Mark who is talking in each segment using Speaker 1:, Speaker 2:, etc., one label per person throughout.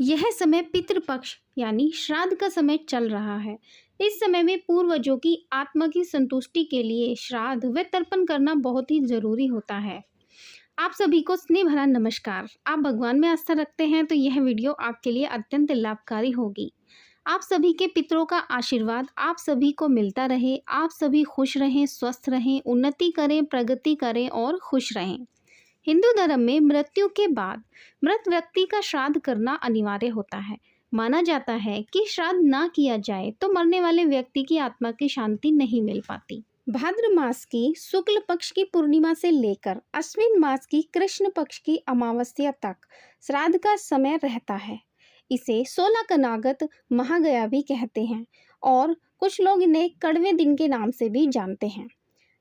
Speaker 1: यह समय पितृपक्ष यानी श्राद्ध का समय चल रहा है। इस समय में पूर्वजों की आत्मा की संतुष्टि के लिए श्राद्ध व तर्पण करना बहुत ही जरूरी होता है। आप सभी को स्नेह भरा नमस्कार। आप भगवान में आस्था रखते हैं तो यह वीडियो आपके लिए अत्यंत लाभकारी होगी। आप सभी के पितरों का आशीर्वाद आप सभी को मिलता रहे। आप सभी खुश रहें, स्वस्थ रहें, उन्नति करें, प्रगति करें और खुश रहें। हिंदू धर्म में मृत्यु के बाद मृत व्यक्ति का श्राद्ध करना अनिवार्य होता है। माना जाता है कि श्राद्ध ना किया जाए तो मरने वाले व्यक्ति की आत्मा की शांति नहीं मिल पाती। भाद्र मास की शुक्ल पक्ष की पूर्णिमा से लेकर अश्विन मास की कृष्ण पक्ष की अमावस्या तक श्राद्ध का समय रहता है। इसे 16 कनागत महागया भी कहते हैं और कुछ लोग इन्हें कड़वे दिन के नाम से भी जानते हैं।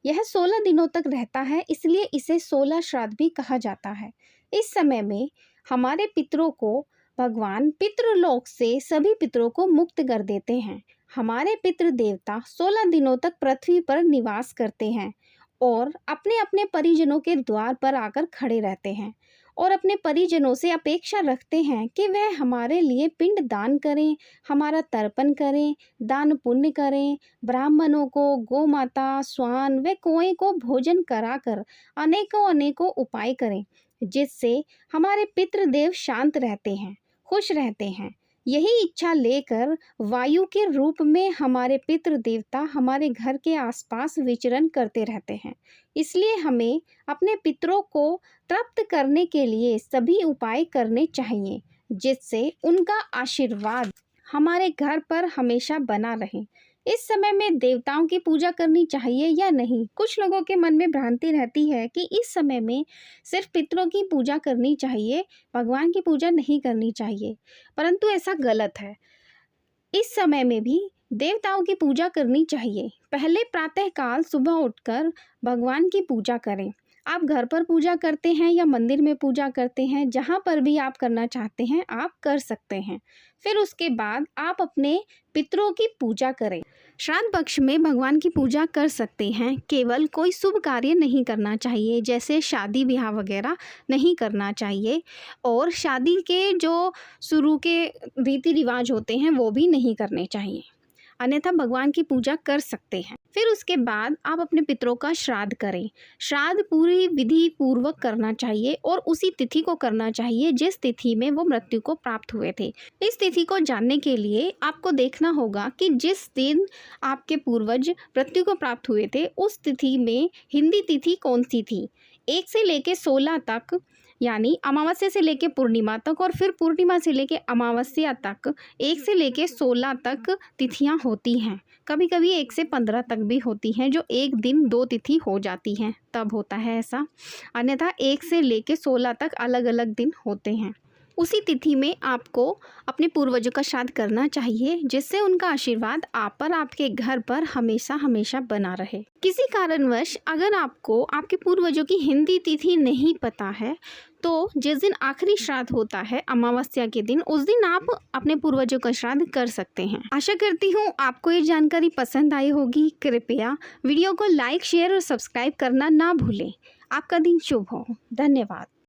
Speaker 1: यह 16 दिनों तक रहता है, इसलिए इसे 16 श्राद्ध भी कहा जाता है। इस समय में हमारे पितरों को भगवान पितृलोक से सभी पितरों को मुक्त कर देते हैं। हमारे पितृ देवता 16 दिनों तक पृथ्वी पर निवास करते हैं और अपने अपने परिजनों के द्वार पर आकर खड़े रहते हैं और अपने परिजनों से अपेक्षा रखते हैं कि वह हमारे लिए पिंड दान करें, हमारा तर्पण करें, दान पुण्य करें, ब्राह्मणों को, गौ माता, स्वान व कुएं को भोजन कराकर अनेकों अनेकों उपाय करें, जिससे हमारे पितृदेव शांत रहते हैं, खुश रहते हैं। यही इच्छा लेकर वायु के रूप में हमारे पितृ देवता हमारे घर के आसपास विचरण करते रहते हैं। इसलिए हमें अपने पितरों को तृप्त करने के लिए सभी उपाय करने चाहिए, जिससे उनका आशीर्वाद हमारे घर पर हमेशा बना रहे। इस समय में देवताओं की पूजा करनी चाहिए या नहीं? कुछ लोगों के मन में भ्रांति रहती है कि इस समय में सिर्फ पितरों की पूजा करनी चाहिए, भगवान की पूजा नहीं करनी चाहिए, परंतु ऐसा गलत है। इस समय में भी देवताओं की पूजा करनी चाहिए। पहले प्रातःकाल सुबह उठकर भगवान की पूजा करें। आप घर पर पूजा करते हैं या मंदिर में पूजा करते हैं, जहाँ पर भी आप करना चाहते हैं आप कर सकते हैं। फिर उसके बाद आप अपने पितरों की पूजा करें। श्राद्ध पक्ष में भगवान की पूजा कर सकते हैं, केवल कोई शुभ कार्य नहीं करना चाहिए, जैसे शादी ब्याह वगैरह नहीं करना चाहिए और शादी के जो शुरू के रीति रिवाज होते हैं वो भी नहीं करने चाहिए, अन्यथा भगवान की पूजा कर सकते हैं। फिर उसके बाद आप अपने पितरों का श्राद्ध करें। श्राद्ध पूरी विधि पूर्वक करना चाहिए और उसी तिथि को करना चाहिए जिस तिथि में वो मृत्यु को प्राप्त हुए थे। इस तिथि को जानने के लिए आपको देखना होगा कि जिस दिन आपके पूर्वज मृत्यु को प्राप्त हुए थे उस तिथि में हिंदी तिथि कौन सी थी। 1 से लेकर 16 तक, यानी अमावस्या से लेकर पूर्णिमा तक और फिर पूर्णिमा से लेकर अमावस्या तक 1 से लेकर 16 तक तिथियां होती हैं। कभी कभी 1 से 15 तक भी होती हैं, जो एक दिन 2 तिथि हो जाती हैं तब होता है ऐसा, अन्यथा 1 से लेकर 16 तक अलग अलग दिन होते हैं। उसी तिथि में आपको अपने पूर्वजों का श्राद्ध करना चाहिए, जिससे उनका आशीर्वाद आप पर, आपके घर पर हमेशा हमेशा बना रहे। किसी कारणवश अगर आपको आपके पूर्वजों की हिंदी तिथि नहीं पता है तो जिस दिन आखिरी श्राद्ध होता है अमावस्या के दिन, उस दिन आप अपने पूर्वजों का श्राद्ध कर सकते हैं। आशा करती हूँ आपको ये जानकारी पसंद आई होगी। कृपया वीडियो को लाइक, शेयर और सब्सक्राइब करना ना भूलें। आपका दिन शुभ हो। धन्यवाद।